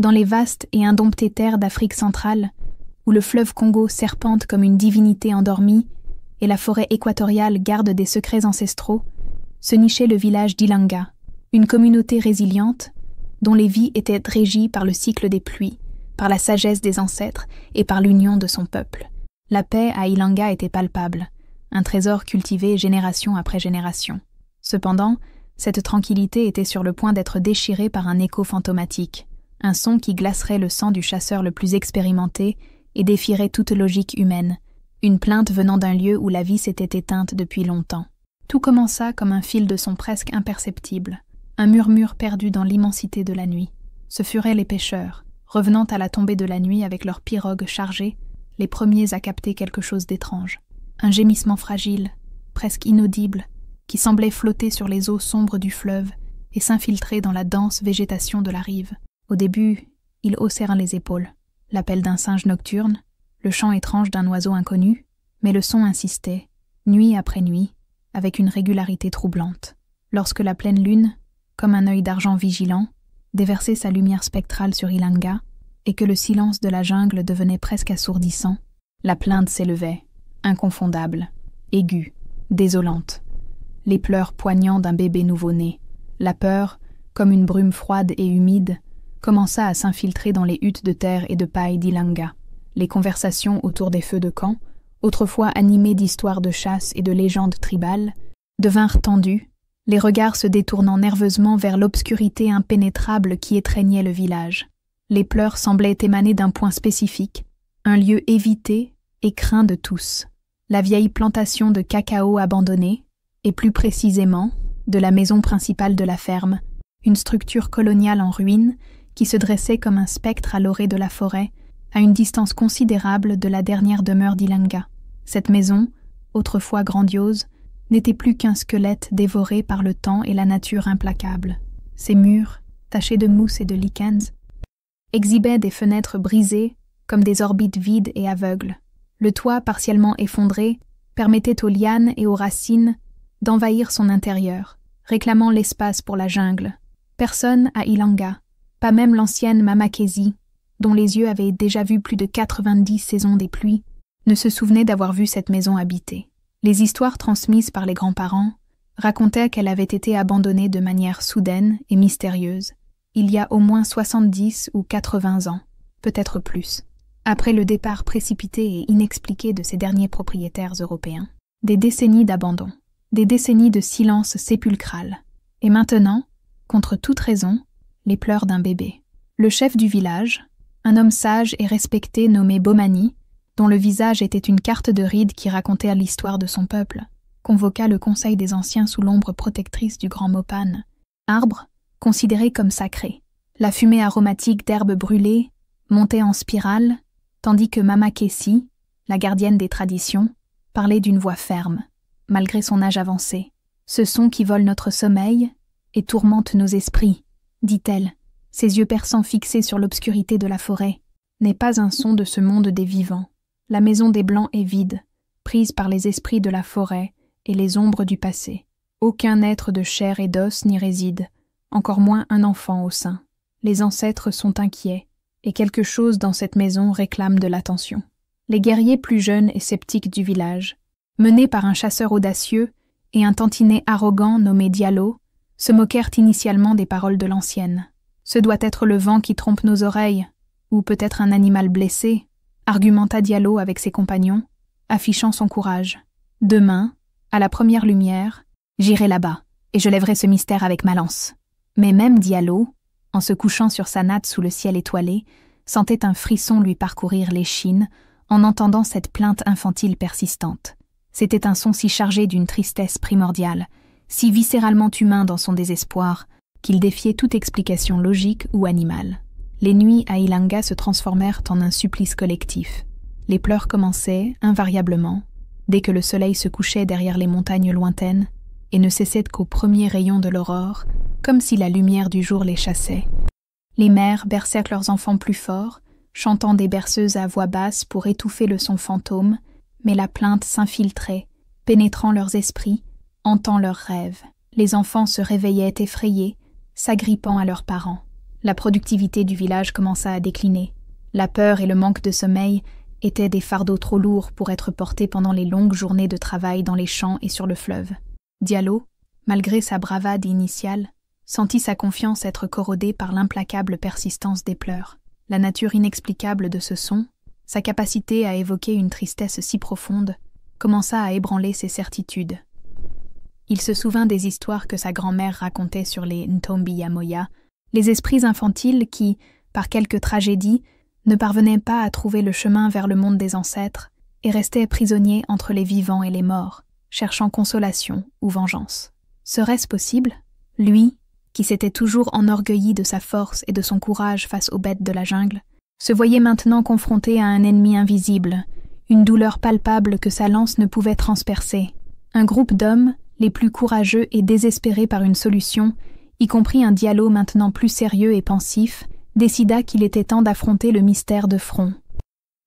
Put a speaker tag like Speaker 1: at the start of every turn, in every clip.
Speaker 1: dans les vastes et indomptées terres d'Afrique centrale, où le fleuve Congo serpente comme une divinité endormie et la forêt équatoriale garde des secrets ancestraux, se nichait le village d'Ilanga, une communauté résiliente dont les vies étaient régies par le cycle des pluies, par la sagesse des ancêtres et par l'union de son peuple. La paix à Ilanga était palpable, un trésor cultivé génération après génération. Cependant, cette tranquillité était sur le point d'être déchirée par un écho fantomatique, un son qui glacerait le sang du chasseur le plus expérimenté et défierait toute logique humaine, une plainte venant d'un lieu où la vie s'était éteinte depuis longtemps. Tout commença comme un fil de son presque imperceptible, un murmure perdu dans l'immensité de la nuit. Ce furent les pêcheurs, revenant à la tombée de la nuit avec leurs pirogues chargées, les premiers à capter quelque chose d'étrange. Un gémissement fragile, presque inaudible, qui semblait flotter sur les eaux sombres du fleuve et s'infiltrer dans la dense végétation de la rive. Au début, ils haussèrent les épaules. L'appel d'un singe nocturne, le chant étrange d'un oiseau inconnu, mais le son insistait, nuit après nuit, avec une régularité troublante. Lorsque la pleine lune, comme un œil d'argent vigilant, déversait sa lumière spectrale sur Ilanga, et que le silence de la jungle devenait presque assourdissant, la plainte s'élevait, inconfondable, aiguë, désolante. Les pleurs poignants d'un bébé nouveau-né, la peur, comme une brume froide et humide, commença à s'infiltrer dans les huttes de terre et de paille d'Ilanga. Les conversations autour des feux de camp, autrefois animées d'histoires de chasse et de légendes tribales, devinrent tendues, les regards se détournant nerveusement vers l'obscurité impénétrable qui étreignait le village. Les pleurs semblaient émaner d'un point spécifique, un lieu évité et craint de tous. La vieille plantation de cacao abandonnée, et plus précisément, de la maison principale de la ferme, une structure coloniale en ruine qui se dressait comme un spectre à l'orée de la forêt, à une distance considérable de la dernière demeure d'Ilanga. Cette maison, autrefois grandiose, n'était plus qu'un squelette dévoré par le temps et la nature implacable. Ses murs, tachés de mousse et de lichens, exhibaient des fenêtres brisées comme des orbites vides et aveugles. Le toit partiellement effondré permettait aux lianes et aux racines d'envahir son intérieur, réclamant l'espace pour la jungle. Personne à Ilanga, pas même l'ancienne Mama Kesi, dont les yeux avaient déjà vu plus de 90 saisons des pluies, ne se souvenait d'avoir vu cette maison habitée. Les histoires transmises par les grands-parents racontaient qu'elle avait été abandonnée de manière soudaine et mystérieuse, il y a au moins 70 ou 80 ans, peut-être plus, après le départ précipité et inexpliqué de ses derniers propriétaires européens. Des décennies d'abandon, des décennies de silence sépulcral, et maintenant, contre toute raison, les pleurs d'un bébé. Le chef du village, un homme sage et respecté nommé Bomani, dont le visage était une carte de rides qui racontait l'histoire de son peuple, convoqua le conseil des anciens sous l'ombre protectrice du grand Mopane, arbre considéré comme sacré. La fumée aromatique d'herbes brûlées montait en spirale, tandis que Mama Kesi, la gardienne des traditions, parlait d'une voix ferme, malgré son âge avancé. « Ce son qui vole notre sommeil et tourmente nos esprits, » dit-elle, ses yeux perçants fixés sur l'obscurité de la forêt, « n'est pas un son de ce monde des vivants. La maison des Blancs est vide, prise par les esprits de la forêt et les ombres du passé. Aucun être de chair et d'os n'y réside, encore moins un enfant au sein. Les ancêtres sont inquiets, et quelque chose dans cette maison réclame de l'attention. » Les guerriers plus jeunes et sceptiques du village, menés par un chasseur audacieux et un tantinet arrogant nommé Diallo, se moquèrent initialement des paroles de l'ancienne. « Ce doit être le vent qui trompe nos oreilles, ou peut-être un animal blessé, » argumenta Diallo avec ses compagnons, affichant son courage. « Demain, à la première lumière, j'irai là-bas, et je lèverai ce mystère avec ma lance. » Mais même Diallo, en se couchant sur sa natte sous le ciel étoilé, sentait un frisson lui parcourir l'échine en entendant cette plainte infantile persistante. C'était un son si chargé d'une tristesse primordiale, si viscéralement humain dans son désespoir, qu'il défiait toute explication logique ou animale. Les nuits à Ilanga se transformèrent en un supplice collectif. Les pleurs commençaient, invariablement, dès que le soleil se couchait derrière les montagnes lointaines, et ne cessaient qu'aux premiers rayons de l'aurore, comme si la lumière du jour les chassait. Les mères bercèrent leurs enfants plus fort, chantant des berceuses à voix basse pour étouffer le son fantôme, mais la plainte s'infiltrait, pénétrant leurs esprits, hantant leurs rêves. Les enfants se réveillaient effrayés, s'agrippant à leurs parents. La productivité du village commença à décliner. La peur et le manque de sommeil étaient des fardeaux trop lourds pour être portés pendant les longues journées de travail dans les champs et sur le fleuve. Diallo, malgré sa bravade initiale, sentit sa confiance être corrodée par l'implacable persistance des pleurs. La nature inexplicable de ce son, sa capacité à évoquer une tristesse si profonde, commença à ébranler ses certitudes. Il se souvint des histoires que sa grand-mère racontait sur les Ntombiyamoya, les esprits infantiles qui, par quelque tragédie, ne parvenaient pas à trouver le chemin vers le monde des ancêtres et restaient prisonniers entre les vivants et les morts, cherchant consolation ou vengeance. Serait-ce possible? Lui, qui s'était toujours enorgueilli de sa force et de son courage face aux bêtes de la jungle, se voyait maintenant confronté à un ennemi invisible, une douleur palpable que sa lance ne pouvait transpercer. Un groupe d'hommes, les plus courageux et désespérés par une solution, y compris un Diallo maintenant plus sérieux et pensif, décida qu'il était temps d'affronter le mystère de front.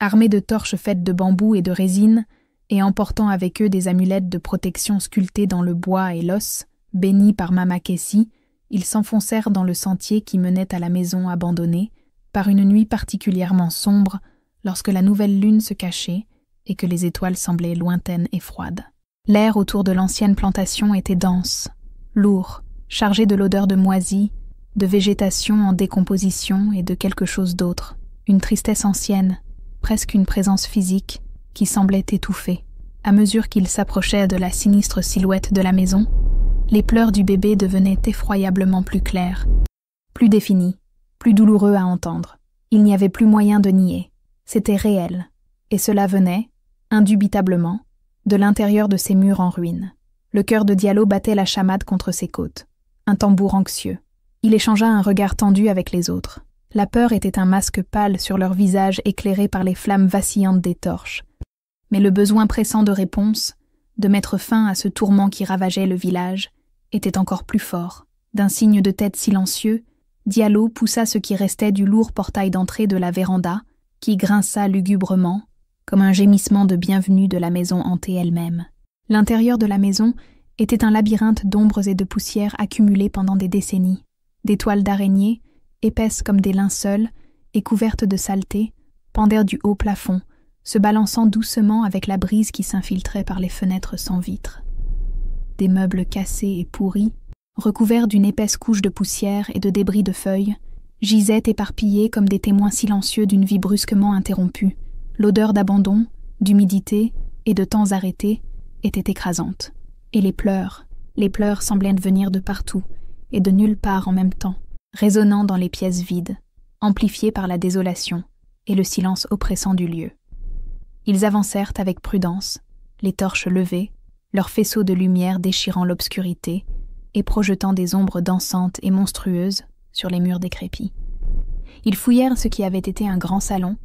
Speaker 1: Armés de torches faites de bambou et de résine, et emportant avec eux des amulettes de protection sculptées dans le bois et l'os, bénis par Mama Kessi, ils s'enfoncèrent dans le sentier qui menait à la maison abandonnée, par une nuit particulièrement sombre, lorsque la nouvelle lune se cachait et que les étoiles semblaient lointaines et froides. L'air autour de l'ancienne plantation était dense, lourd, chargé de l'odeur de moisie, de végétation en décomposition et de quelque chose d'autre, une tristesse ancienne, presque une présence physique, qui semblait étouffée. À mesure qu'il s'approchait de la sinistre silhouette de la maison, les pleurs du bébé devenaient effroyablement plus clairs, plus définis, plus douloureux à entendre. Il n'y avait plus moyen de nier. C'était réel, et cela venait, indubitablement, de l'intérieur de ces murs en ruine. Le cœur de Diallo battait la chamade contre ses côtes, un tambour anxieux. Il échangea un regard tendu avec les autres. La peur était un masque pâle sur leurs visages éclairés par les flammes vacillantes des torches. Mais le besoin pressant de réponse, de mettre fin à ce tourment qui ravageait le village, était encore plus fort. D'un signe de tête silencieux, Diallo poussa ce qui restait du lourd portail d'entrée de la véranda, qui grinça lugubrement, comme un gémissement de bienvenue de la maison hantée elle-même. L'intérieur de la maison était un labyrinthe d'ombres et de poussières accumulées pendant des décennies. Des toiles d'araignées, épaisses comme des linceuls et couvertes de saleté, pendaient du haut plafond, se balançant doucement avec la brise qui s'infiltrait par les fenêtres sans vitres. Des meubles cassés et pourris, recouverts d'une épaisse couche de poussière et de débris de feuilles, gisaient éparpillés comme des témoins silencieux d'une vie brusquement interrompue. L'odeur d'abandon, d'humidité et de temps arrêtés était écrasante. Et les pleurs semblaient venir de partout et de nulle part en même temps, résonnant dans les pièces vides, amplifiés par la désolation et le silence oppressant du lieu. Ils avancèrent avec prudence, les torches levées, leurs faisceaux de lumière déchirant l'obscurité et projetant des ombres dansantes et monstrueuses sur les murs décrépits. Ils fouillèrent ce qui avait été un grand salon,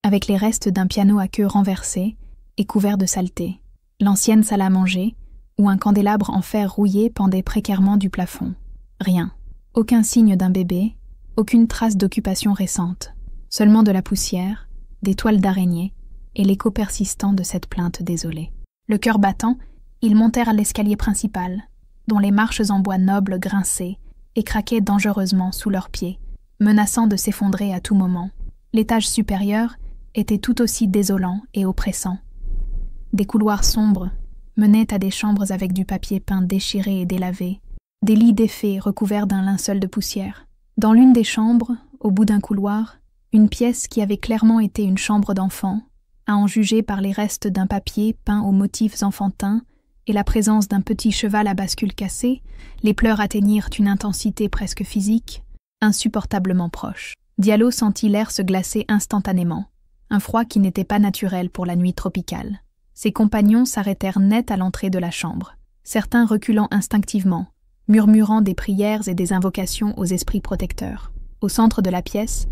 Speaker 1: avec les restes d'un piano à queue renversé et couvert de saleté, l'ancienne salle à manger, où un candélabre en fer rouillé pendait précairement du plafond. Rien. Aucun signe d'un bébé, aucune trace d'occupation récente, seulement de la poussière, des toiles d'araignée et l'écho persistant de cette plainte désolée. Le cœur battant, ils montèrent à l'escalier principal, dont les marches en bois noble grinçaient et craquaient dangereusement sous leurs pieds, menaçant de s'effondrer à tout moment. L'étage supérieur était tout aussi désolant et oppressant. Des couloirs sombres menaient à des chambres avec du papier peint déchiré et délavé, des lits défaits recouverts d'un linceul de poussière. Dans l'une des chambres, au bout d'un couloir, une pièce qui avait clairement été une chambre d'enfant, à en juger par les restes d'un papier peint aux motifs enfantins et la présence d'un petit cheval à bascule cassée, les pleurs atteignirent une intensité presque physique, insupportablement proche. Diallo sentit l'air se glacer instantanément, un froid qui n'était pas naturel pour la nuit tropicale. Ses compagnons s'arrêtèrent net à l'entrée de la chambre, certains reculant instinctivement, murmurant des prières et des invocations aux esprits protecteurs. Au centre de la pièce,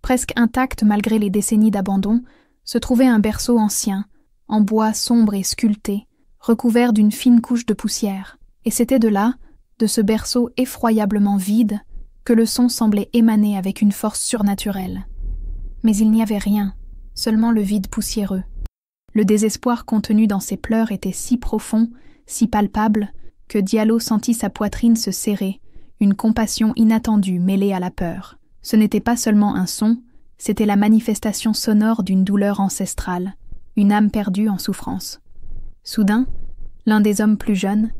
Speaker 1: presque intact malgré les décennies d'abandon, se trouvait un berceau ancien, en bois sombre et sculpté, recouvert d'une fine couche de poussière, et c'était de là, de ce berceau effroyablement vide, que le son semblait émaner avec une force surnaturelle. Mais il n'y avait rien, seulement le vide poussiéreux. Le désespoir contenu dans ses pleurs était si profond, si palpable, que Diallo sentit sa poitrine se serrer, une compassion inattendue mêlée à la peur. Ce n'était pas seulement un son, c'était la manifestation sonore d'une douleur ancestrale, une âme perdue en souffrance. Soudain, l'un des hommes plus jeunes,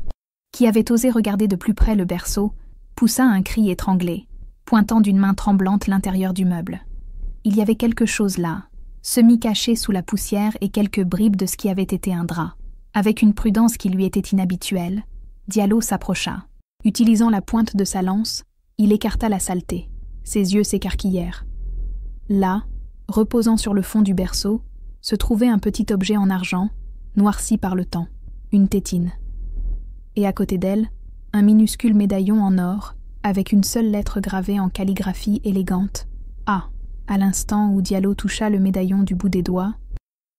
Speaker 1: qui avait osé regarder de plus près le berceau, poussa un cri étranglé, pointant d'une main tremblante l'intérieur du meuble. Il y avait quelque chose là, semi-caché sous la poussière et quelques bribes de ce qui avait été un drap. Avec une prudence qui lui était inhabituelle, Diallo s'approcha. Utilisant la pointe de sa lance, il écarta la saleté. Ses yeux s'écarquillèrent. Là, reposant sur le fond du berceau, se trouvait un petit objet en argent, noirci par le temps, une tétine. Et à côté d'elle, un minuscule médaillon en or, avec une seule lettre gravée en calligraphie élégante, A. À l'instant où Diallo toucha le médaillon du bout des doigts,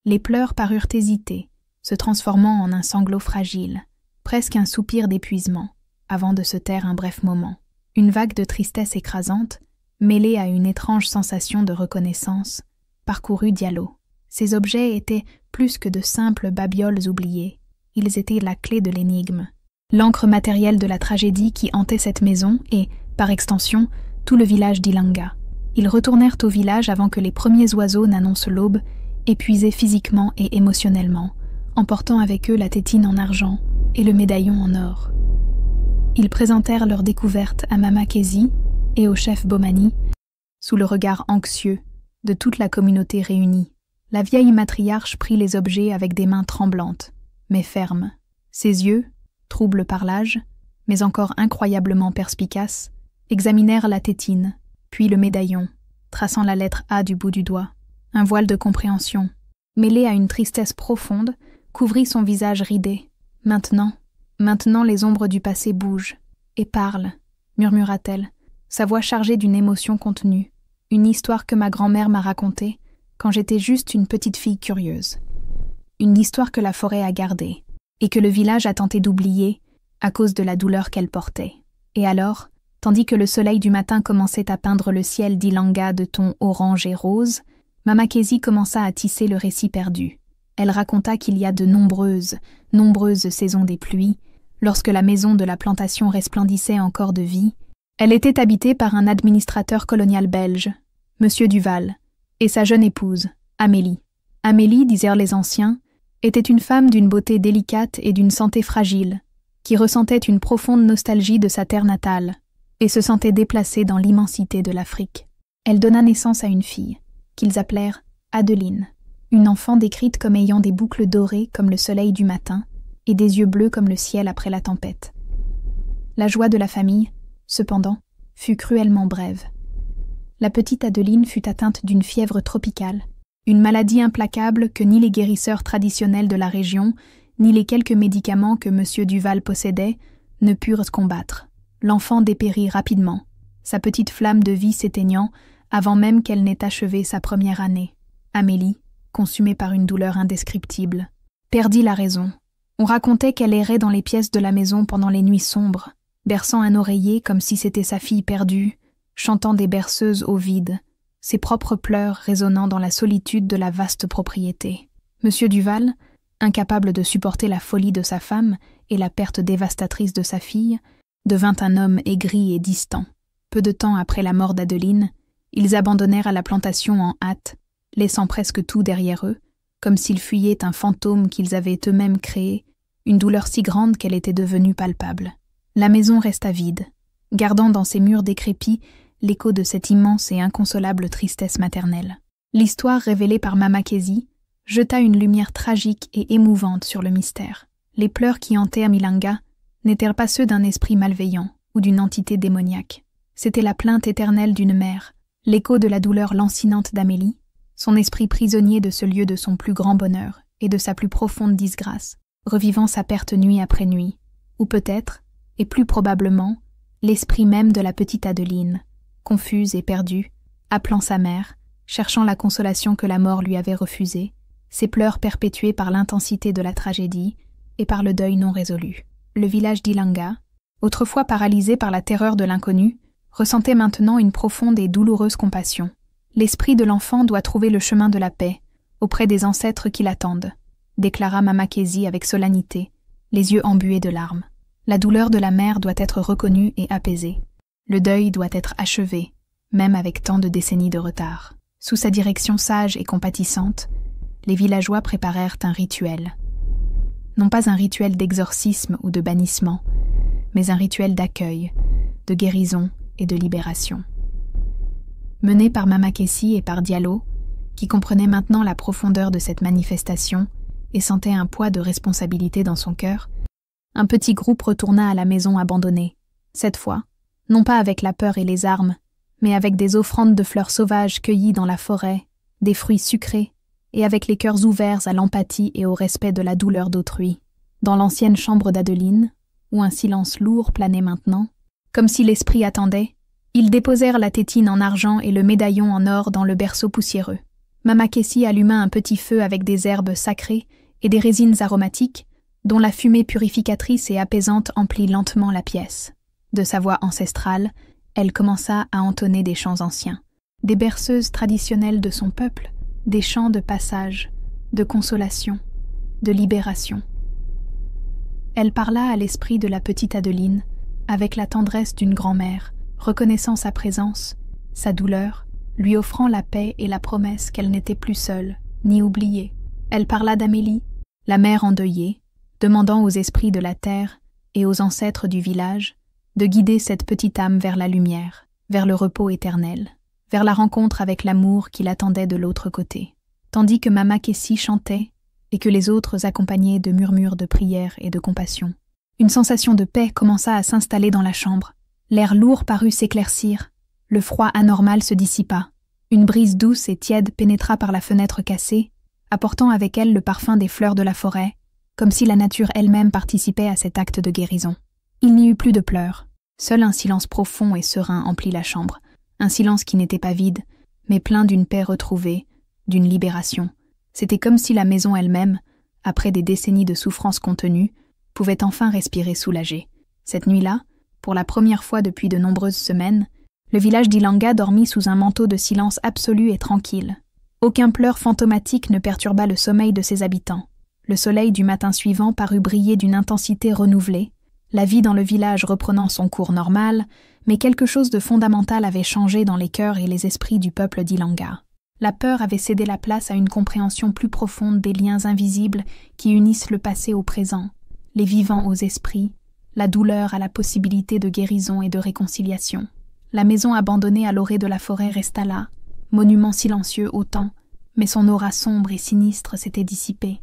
Speaker 1: les pleurs parurent hésiter, se transformant en un sanglot fragile, presque un soupir d'épuisement, avant de se taire un bref moment. Une vague de tristesse écrasante, mêlée à une étrange sensation de reconnaissance, parcourut Diallo. Ces objets étaient plus que de simples babioles oubliées, ils étaient la clé de l'énigme, l'encre matérielle de la tragédie qui hantait cette maison et, par extension, tout le village d'Ilanga. Ils retournèrent au village avant que les premiers oiseaux n'annoncent l'aube, épuisés physiquement et émotionnellement, emportant avec eux la tétine en argent et le médaillon en or. Ils présentèrent leur découverte à Mama Kézi et au chef Bomani, sous le regard anxieux de toute la communauté réunie. La vieille matriarche prit les objets avec des mains tremblantes, mais fermes. Ses yeux, troubles par l'âge, mais encore incroyablement perspicaces, examinèrent la tétine, puis le médaillon, traçant la lettre A du bout du doigt. Un voile de compréhension, mêlé à une tristesse profonde, couvrit son visage ridé. Maintenant les ombres du passé bougent et parlent, murmura-t-elle, sa voix chargée d'une émotion contenue, une histoire que ma grand-mère m'a racontée quand j'étais juste une petite fille curieuse. Une histoire que la forêt a gardée et que le village a tenté d'oublier à cause de la douleur qu'elle portait. Et alors, tandis que le soleil du matin commençait à peindre le ciel d'Ilanga de tons orange et rose, Mama Kézi commença à tisser le récit perdu. Elle raconta qu'il y a de nombreuses saisons des pluies, lorsque la maison de la plantation resplendissait encore de vie, elle était habitée par un administrateur colonial belge, Monsieur Duval, et sa jeune épouse, Amélie. Amélie, disèrent les anciens, était une femme d'une beauté délicate et d'une santé fragile, qui ressentait une profonde nostalgie de sa terre natale et se sentait déplacée dans l'immensité de l'Afrique. Elle donna naissance à une fille, qu'ils appelèrent Adeline, une enfant décrite comme ayant des boucles dorées comme le soleil du matin et des yeux bleus comme le ciel après la tempête. La joie de la famille, cependant, fut cruellement brève. La petite Adeline fut atteinte d'une fièvre tropicale, une maladie implacable que ni les guérisseurs traditionnels de la région, ni les quelques médicaments que M. Duval possédait, ne purent combattre. L'enfant dépérit rapidement, sa petite flamme de vie s'éteignant avant même qu'elle n'ait achevé sa première année. Amélie, consumée par une douleur indescriptible, perdit la raison. On racontait qu'elle errait dans les pièces de la maison pendant les nuits sombres, berçant un oreiller comme si c'était sa fille perdue, chantant des berceuses au vide, ses propres pleurs résonnant dans la solitude de la vaste propriété. M. Duval, incapable de supporter la folie de sa femme et la perte dévastatrice de sa fille, devint un homme aigri et distant. Peu de temps après la mort d'Adeline, ils abandonnèrent à la plantation en hâte, laissant presque tout derrière eux, comme s'ils fuyaient un fantôme qu'ils avaient eux-mêmes créé, une douleur si grande qu'elle était devenue palpable. La maison resta vide, gardant dans ses murs décrépits l'écho de cette immense et inconsolable tristesse maternelle. L'histoire révélée par Mama Kézi jeta une lumière tragique et émouvante sur le mystère. Les pleurs qui hantaient Milanga n'étaient pas ceux d'un esprit malveillant ou d'une entité démoniaque. C'était la plainte éternelle d'une mère, l'écho de la douleur lancinante d'Amélie, son esprit prisonnier de ce lieu de son plus grand bonheur et de sa plus profonde disgrâce, revivant sa perte nuit après nuit, ou peut-être, et plus probablement, l'esprit même de la petite Adeline, confuse et perdue, appelant sa mère, cherchant la consolation que la mort lui avait refusée, ses pleurs perpétués par l'intensité de la tragédie et par le deuil non résolu. Le village d'Ilanga, autrefois paralysé par la terreur de l'inconnu, ressentait maintenant une profonde et douloureuse compassion. L'esprit de l'enfant doit trouver le chemin de la paix, auprès des ancêtres qui l'attendent, déclara Mama Kézi avec solennité, les yeux embués de larmes. La douleur de la mère doit être reconnue et apaisée. Le deuil doit être achevé, même avec tant de décennies de retard. Sous sa direction sage et compatissante, les villageois préparèrent un rituel. Non pas un rituel d'exorcisme ou de bannissement, mais un rituel d'accueil, de guérison et de libération. Mené par Mama Kessi et par Diallo, qui comprenait maintenant la profondeur de cette manifestation et sentait un poids de responsabilité dans son cœur, un petit groupe retourna à la maison abandonnée, cette fois, non pas avec la peur et les armes, mais avec des offrandes de fleurs sauvages cueillies dans la forêt, des fruits sucrés, et avec les cœurs ouverts à l'empathie et au respect de la douleur d'autrui. Dans l'ancienne chambre d'Adeline, où un silence lourd planait maintenant, comme si l'esprit attendait, ils déposèrent la tétine en argent et le médaillon en or dans le berceau poussiéreux. Mama Kessi alluma un petit feu avec des herbes sacrées et des résines aromatiques, dont la fumée purificatrice et apaisante emplit lentement la pièce. De sa voix ancestrale, elle commença à entonner des chants anciens, des berceuses traditionnelles de son peuple, des chants de passage, de consolation, de libération. Elle parla à l'esprit de la petite Adeline, avec la tendresse d'une grand-mère, reconnaissant sa présence, sa douleur, lui offrant la paix et la promesse qu'elle n'était plus seule, ni oubliée. Elle parla d'Amélie, la mère endeuillée, demandant aux esprits de la terre et aux ancêtres du village de guider cette petite âme vers la lumière, vers le repos éternel, vers la rencontre avec l'amour qui l'attendait de l'autre côté. Tandis que Mama Kessi chantait et que les autres accompagnaient de murmures de prière et de compassion. Une sensation de paix commença à s'installer dans la chambre. L'air lourd parut s'éclaircir, le froid anormal se dissipa. Une brise douce et tiède pénétra par la fenêtre cassée, apportant avec elle le parfum des fleurs de la forêt, comme si la nature elle-même participait à cet acte de guérison. Il n'y eut plus de pleurs. Seul un silence profond et serein emplit la chambre, un silence qui n'était pas vide, mais plein d'une paix retrouvée, d'une libération. C'était comme si la maison elle-même, après des décennies de souffrances contenues, pouvait enfin respirer soulagée. Cette nuit-là, pour la première fois depuis de nombreuses semaines, le village d'Ilanga dormit sous un manteau de silence absolu et tranquille. Aucun pleur fantomatique ne perturba le sommeil de ses habitants. Le soleil du matin suivant parut briller d'une intensité renouvelée, la vie dans le village reprenant son cours normal, mais quelque chose de fondamental avait changé dans les cœurs et les esprits du peuple d'Ilanga. La peur avait cédé la place à une compréhension plus profonde des liens invisibles qui unissent le passé au présent, les vivants aux esprits, la douleur à la possibilité de guérison et de réconciliation. La maison abandonnée à l'orée de la forêt resta là, monument silencieux au temps, mais son aura sombre et sinistre s'était dissipée.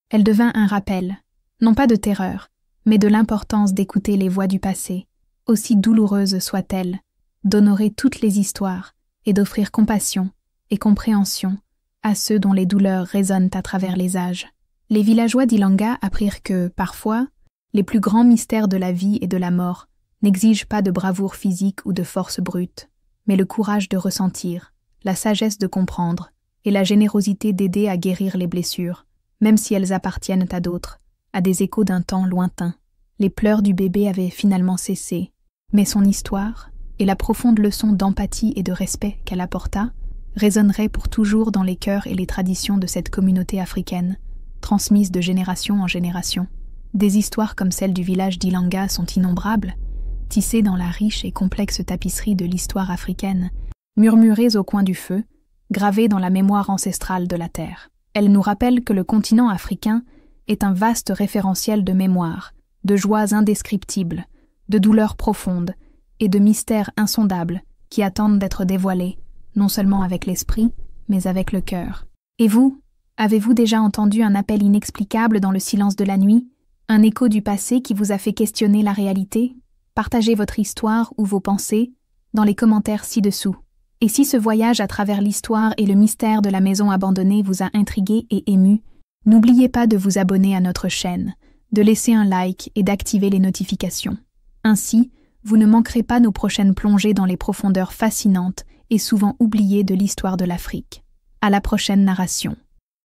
Speaker 1: Elle devint un rappel, non pas de terreur, mais de l'importance d'écouter les voix du passé, aussi douloureuses soient-elles, d'honorer toutes les histoires et d'offrir compassion et compréhension à ceux dont les douleurs résonnent à travers les âges. Les villageois d'Ilanga apprirent que, parfois, les plus grands mystères de la vie et de la mort n'exigent pas de bravoure physique ou de force brute, mais le courage de ressentir, la sagesse de comprendre et la générosité d'aider à guérir les blessures, même si elles appartiennent à d'autres, à des échos d'un temps lointain. Les pleurs du bébé avaient finalement cessé, mais son histoire et la profonde leçon d'empathie et de respect qu'elle apporta résonneraient pour toujours dans les cœurs et les traditions de cette communauté africaine, transmises de génération en génération. Des histoires comme celle du village d'Ilanga sont innombrables, tissées dans la riche et complexe tapisserie de l'histoire africaine, murmurées au coin du feu, gravées dans la mémoire ancestrale de la terre. Elles nous rappellent que le continent africain est un vaste référentiel de mémoire, de joies indescriptibles, de douleurs profondes et de mystères insondables qui attendent d'être dévoilés, non seulement avec l'esprit, mais avec le cœur. Et vous, avez-vous déjà entendu un appel inexplicable dans le silence de la nuit, un écho du passé qui vous a fait questionner la réalité? Partagez votre histoire ou vos pensées dans les commentaires ci-dessous. Et si ce voyage à travers l'histoire et le mystère de la maison abandonnée vous a intrigué et ému, n'oubliez pas de vous abonner à notre chaîne, de laisser un like et d'activer les notifications. Ainsi, vous ne manquerez pas nos prochaines plongées dans les profondeurs fascinantes et souvent oubliées de l'histoire de l'Afrique. À la prochaine narration.